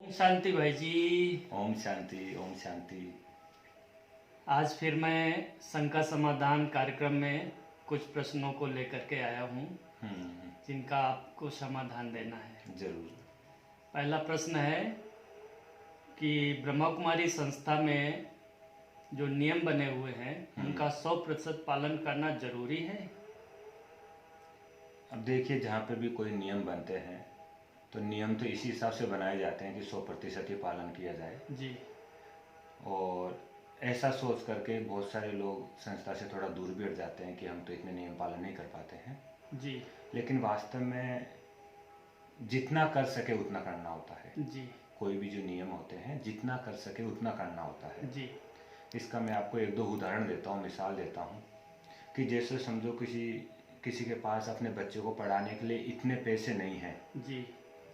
शांति भाई जी। ओम शांति ओम शांति। आज फिर मैं शंका समाधान कार्यक्रम में कुछ प्रश्नों को लेकर के आया हूँ जिनका आपको समाधान देना है। जरूर। पहला प्रश्न है कि ब्रह्मा कुमारी संस्था में जो नियम बने हुए हैं उनका 100% पालन करना जरूरी है। अब देखिए, जहाँ पे भी कोई नियम बनते हैं तो नियम तो इसी हिसाब से बनाए जाते हैं कि 100% ही पालन किया जाए। जी। और ऐसा सोच करके बहुत सारे लोग संस्था से थोड़ा दूर भी हट जाते हैं कि हम तो इतने नियम पालन नहीं कर पाते हैं। जी। लेकिन वास्तव में जितना कर सके उतना करना होता है। जी। कोई भी जो नियम होते हैं जितना कर सके उतना करना होता है। जी। इसका मैं आपको एक दो उदाहरण देता हूँ, मिसाल देता हूँ कि जैसे समझो किसी किसी के पास अपने बच्चे को पढ़ाने के लिए इतने पैसे नहीं हैं जी।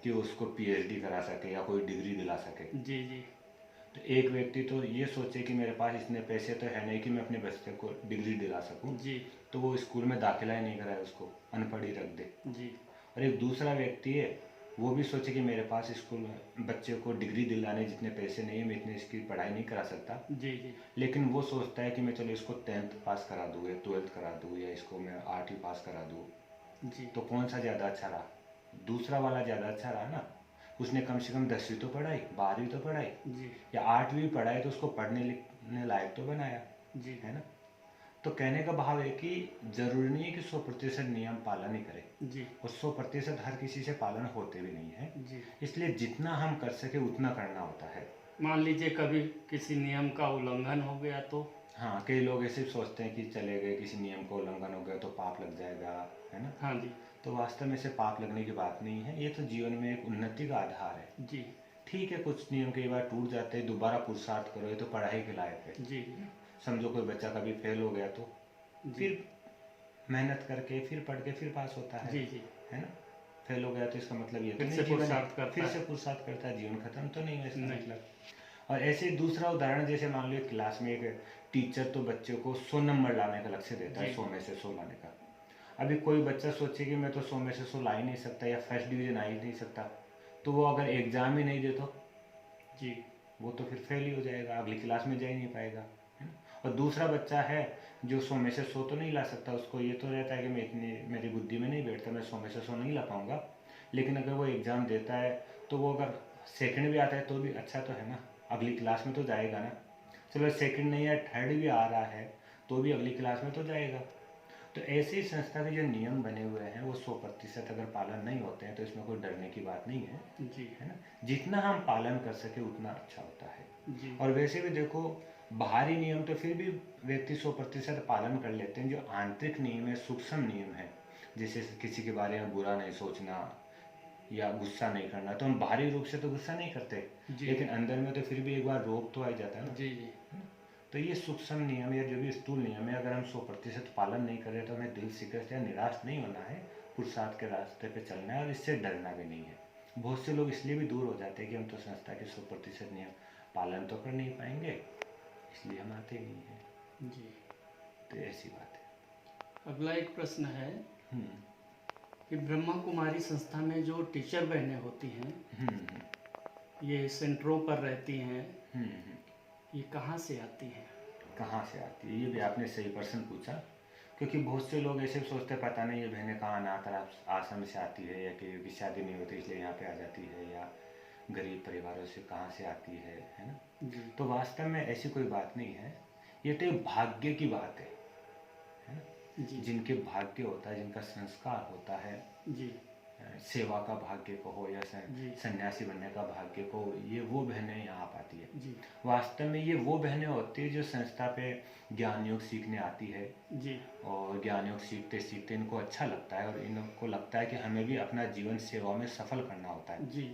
कि उसको पीएचडी करा सके या कोई डिग्री दिला सके। जी। जी। तो एक व्यक्ति तो ये सोचे कि मेरे पास इतने पैसे तो है नहीं कि मैं अपने बच्चे को डिग्री दिला सकूं, जी। तो वो स्कूल में दाखिला ही नहीं कराए, उसको अनपढ़ ही रख दे। जी। और एक दूसरा व्यक्ति है, वो भी सोचे कि मेरे पास स्कूल में बच्चे को डिग्री दिलाने जितने पैसे नहीं है, मैं इतनी इसकी पढ़ाई नहीं करा सकता। जी। जी। लेकिन वो सोचता है कि मैं चलो इसको 10th पास करा दूँ या 12th करा दूँ या इसको मैं 8वीं पास करा दूँ। जी। तो कौन सा ज़्यादा अच्छा रहा? दूसरा वाला ज़्यादा अच्छा रहा ना। उसने कम से कम 10वीं तो पढ़ाई, 12वीं तो पढ़ाई, जी। या 8वीं पढ़ाई, तो उसको पढ़ने लिखने लायक तो बनाया। जी। है ना। तो कहने का भाव है कि जरूरी नहीं है कि 100% नियम पालन ही करें। जी। और 100% हर किसी से पालन होते भी नहीं है। जी। इसलिए जितना हम कर सके उतना करना होता है। मान लीजिए कभी किसी नियम का उल्लंघन हो गया तो? हाँ, कई लोग ऐसे सोचते हैं कि चले गए, किसी नियम का उल्लंघन हो गया तो पाप लग जाएगा, है ना। हाँ जी। तो वास्तव में से पाप लगने की बात नहीं है, ये तो जीवन में एक उन्नति का आधार है। जी। ठीक है, कुछ नियम कई बार टूट जाते हैं, दोबारा पुरुषार्थ करो, ये तो पढ़ाई के लायक है। जी। समझो कोई बच्चा कभी फेल हो गया तो फिर मेहनत करके फिर पढ़ के फिर पास होता है। जी। जी। है ना। फेल हो गया तो इसका मतलब ये तो फिर नहीं से जीवन पुरुषार्थ करता फिर है। से पुरुषार्थ करता है, जीवन खत्म तो नहीं है इसका नहीं। मतलब। और ऐसे ही दूसरा उदाहरण, जैसे मान लो क्लास में एक टीचर तो बच्चे को 100 नंबर लाने का लक्ष्य देता है, 100 में से 100 लाने का। अभी कोई बच्चा सोचे कि मैं तो 100 में से 100 ला ही नहीं सकता या फर्स्ट डिवीजन आ ही नहीं सकता, तो वो अगर एग्जाम ही नहीं दे तो जी, वो तो फिर फेल ही हो जाएगा, अगली क्लास में जा ही नहीं पाएगा। है ना। और दूसरा बच्चा है जो 100 में से 100 तो नहीं ला सकता, उसको ये तो रहता है कि मैं इतनी मेरी बुद्धि में नहीं बैठता, मैं 100 में से 100 नहीं ला पाऊंगा। लेकिन अगर वो एग्ज़ाम देता है तो वो अगर सेकंड भी आता है तो भी अच्छा तो है ना, अगली क्लास में तो जाएगा ना। चलो सेकंड नहीं है, थर्ड भी आ रहा है तो भी अगली क्लास में तो जाएगा। तो ऐसे ही संस्था के जो नियम बने हुए हैं वो 100% अगर पालन नहीं होते हैं तो इसमें कोई डरने की बात नहीं है। जी, है ना। जितना हम पालन कर सके उतना अच्छा होता है। जी, और वैसे भी देखो, बाहरी नियम तो फिर भी व्यक्ति 100% पालन कर लेते हैं। जो आंतरिक नियम है, सूक्ष्म नियम है, जैसे किसी के बारे में बुरा नहीं सोचना या गुस्सा नहीं करना, तो हम बाहरी रूप से तो गुस्सा नहीं करते, जी, लेकिन अंदर में तो फिर भी एक बार रोग तो आ जाता है ना। जी, जी, है ना? तो ये सूक्ष्म नियम या जो भी स्थूल नियम है, अगर हम 100% पालन नहीं करें तो हमें दिल शिकस्त या निराश नहीं होना है, पुरुषार्थ के रास्ते पे चलना है और इससे डरना भी नहीं है। बहुत से लोग इसलिए भी दूर हो जाते हैं कि हम तो संस्था के 100% नियम पालन तो कर नहीं पाएंगे, इसलिए हम आते नहीं हैं। जी। तो ऐसी बात है। अगला एक प्रश्न है हम्म, कि ब्रह्मा कुमारी संस्था में जो टीचर बहनें होती हैं, हम्म, ये सेंटरों पर रहती हैं, हम्म। ये कहाँ से आती हैं? कहाँ से आती है, ये भी आपने सही प्रश्न पूछा। क्योंकि बहुत से लोग ऐसे सोचते पता नहीं ये बहनें कहाँ अनाथ आश्रम से आती है, या कि शादी नहीं होती इसलिए यहाँ पे आ जाती है, या गरीब परिवारों से कहाँ से आती है ना। जी, तो वास्तव में ऐसी कोई बात नहीं है, ये तो एक भाग्य की बात है ना। जी, जिनके भाग्य होता है, जिनका संस्कार होता है, जी, सेवा का भाग्य को हो या जी, सन्यासी बनने का भाग्य को, ये वो बहनें यहाँ पाती है। जी, वास्तव में ये वो बहनें होती है जो संस्था पे ज्ञान योग सीखने आती है, जी, और ज्ञान योग सीखते सीखते इनको अच्छा लगता है और इनको लगता है कि हमें भी अपना जीवन सेवा में सफल करना होता है। जी,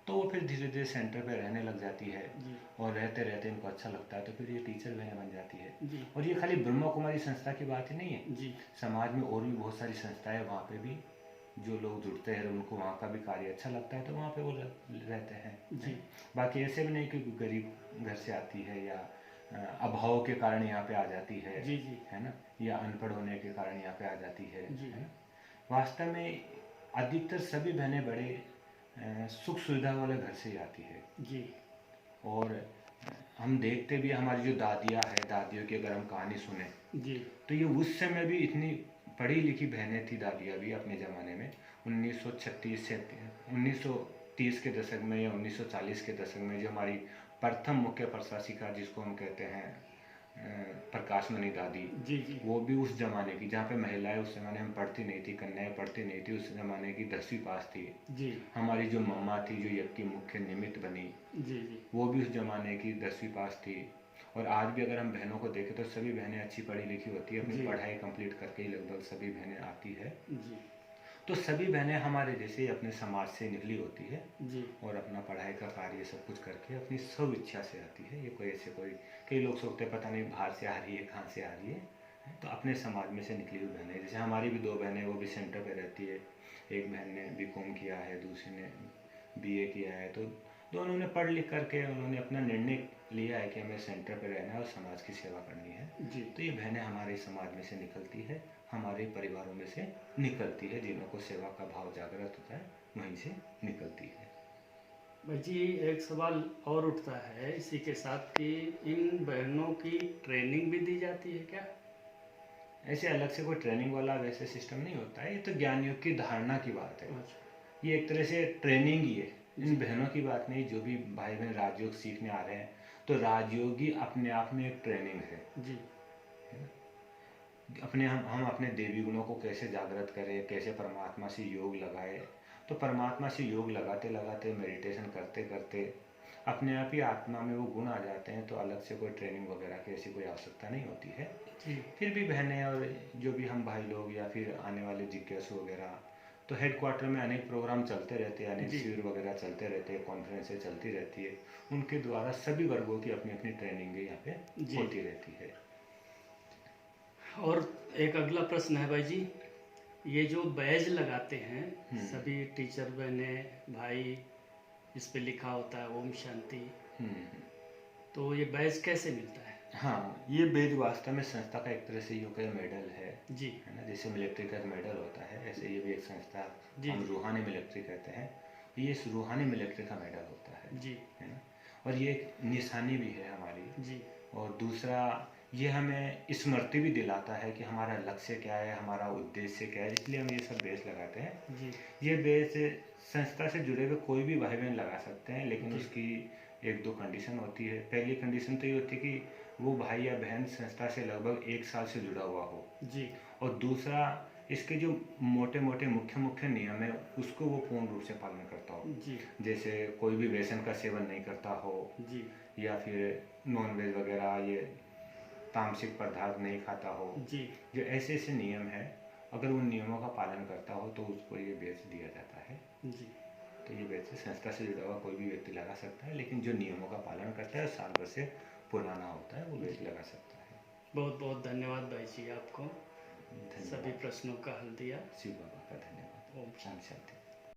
तो वो फिर धीरे धीरे सेंटर पे रहने लग जाती है, जी, और रहते रहते इनको अच्छा लगता है तो फिर ये टीचर बहने बन जाती है। जी, और ये खाली ब्रह्मा कुमारी संस्था की बात ही नहीं है, जी, समाज में और भी बहुत सारी संस्थाएं, वहाँ पे भी जो लोग जुड़ते हैं उनको वहाँ का भी कार्य अच्छा लगता है तो वहाँ पे वो रहते हैं। जी, बाकी ऐसे भी नहीं कि गरीब घर से आती है या अभाव के कारण यहाँ पे आ जाती है, जी, जी, है ना, या अनपढ़ होने के कारण यहाँ पे आ जाती है जी, ना। वास्तव में अधिकतर सभी बहनें बड़े सुख सुविधा वाले घर से ही आती है। जी और हम देखते भी हमारी जो दादियाँ हैं, दादियों की अगर हम कहानी सुने जी तो ये उस समय भी इतनी पढ़ी लिखी बहनें थी, दादियाँ भी अपने ज़माने में 1936 से 1930 के दशक में या 1940 के दशक में जो हमारी प्रथम मुख्य प्रशासिका जिसको हम कहते हैं प्रकाश मणि दादी, जी जी वो भी उस ज़माने की, जहाँ पे महिलाएं उस ज़माने में पढ़ती नहीं थी, कन्याएं पढ़ती नहीं थी, उस ज़माने की 10वीं पास थी। जी हमारी जो मम्मा थी जो यज्ञ की मुख्य निमित्त बनी, जी जी वो भी उस ज़माने की 10वीं पास थी। और आज भी अगर हम बहनों को देखें तो सभी बहनें अच्छी पढ़ी लिखी होती है, अपनी जी पढ़ाई कंप्लीट करके ही लगभग सभी बहनें आती है। जी तो सभी बहनें हमारे जैसे ही अपने समाज से निकली होती है जी और अपना पढ़ाई का कार्य सब कुछ करके अपनी स्व इच्छा से आती है। ये कोई ऐसे कोई, कई लोग सोचते हैं पता नहीं बाहर से आ रही है, कहाँ से आ रही है, तो अपने समाज में से निकली हुई बहनें। जैसे हमारी भी 2 बहनें, वो भी सेंटर पे रहती है। एक बहन ने बीकॉम किया है, दूसरी ने बीए किया है। तो दोनों ने पढ़ लिख करके उन्होंने अपना निर्णय लिया है कि हमें सेंटर पे रहना है और समाज की सेवा करनी है। जी तो ये बहनें हमारे समाज में से निकलती है, हमारे परिवारों में से निकलती है, जिन्हों को सेवा का भाव जागृत होता है वहीं से निकलती है। भाई जी, एक सवाल और उठता है इसी के साथ कि इन बहनों की ट्रेनिंग भी दी जाती है क्या? ऐसे अलग से कोई ट्रेनिंग वाला वैसे सिस्टम नहीं होता है, ये तो ज्ञान योग की धारणा की बात है। अच्छा ये एक तरह से ट्रेनिंग ही है, इन बहनों की बात नहीं। जो भी भाई बहन राजयोग सीखने आ रहे हैं तो राजयोग ही अपने आप में एक ट्रेनिंग है। जी अपने हम अपने देवी गुणों को कैसे जागृत करें, कैसे परमात्मा से योग लगाए। तो परमात्मा से योग लगाते लगाते, मेडिटेशन करते करते अपने आप ही आत्मा में वो गुण आ जाते हैं। तो अलग से कोई ट्रेनिंग वगैरह की ऐसी कोई आवश्यकता नहीं होती है। जी फिर भी बहनें और जो भी हम भाई लोग या फिर आने वाले जिज्ञासु वगैरह, तो हेडक्वार्टर में अनेक प्रोग्राम चलते रहते हैं, अनेक जी शिविर वगैरह चलते रहते हैं, कॉन्फ्रेंसें चलती रहती है। उनके द्वारा सभी वर्गों की अपनी अपनी ट्रेनिंग यहाँ पे जी। होती रहती है। और एक अगला प्रश्न है भाई जी, ये जो बैज लगाते हैं सभी टीचर बहने भाई, इस पे लिखा होता है ओम शांति, तो ये बैज कैसे मिलता है? हाँ, ये बैज वास्तव में संस्था का एक तरह से यूँ का मेडल है जी ना। जैसे मिलिट्री का मेडल होता है, ऐसे ये भी एक संस्था, जी हम रूहानी मिलिट्री कहते हैं, ये इस रूहानी मिलिट्री का मेडल होता जी है ना। और ये एक निशानी भी है हमारी। जी और दूसरा, ये हमें स्मृति भी दिलाता है कि हमारा लक्ष्य क्या है, हमारा उद्देश्य क्या है, इसलिए हम ये सब बेस लगाते हैं। जी ये बेस संस्था से जुड़े हुए कोई भी भाई बहन लगा सकते हैं, लेकिन जी। उसकी 1-2 कंडीशन होती है। पहली कंडीशन तो ये होती है कि वो भाई या बहन संस्था से लगभग 1 साल से जुड़ा हुआ हो। जी और दूसरा, इसके जो मोटे मोटे मुख्य मुख्य नियम है उसको वो पूर्ण रूप से पालन करता हो। जी जैसे कोई भी व्यसन का सेवन नहीं करता हो, जी या फिर नॉन वेज वगैरह ये तामसिक पदार्थ नहीं खाता हो। जी जो ऐसे ऐसे नियम है, अगर उन नियमों का पालन करता हो तो उसको ये बैच दिया जाता है। जी। तो ये बैच संस्था से जुड़ा हुआ कोई भी व्यक्ति लगा सकता है, लेकिन जो नियमों का पालन करता है, साल भर से पुराना होता है, वो बैच लगा सकता है। बहुत बहुत धन्यवाद भाई जी, आपको धन्यवाद। सभी प्रश्नों का हल दिया। शिव बाबा का धन्यवाद। ओम शांति।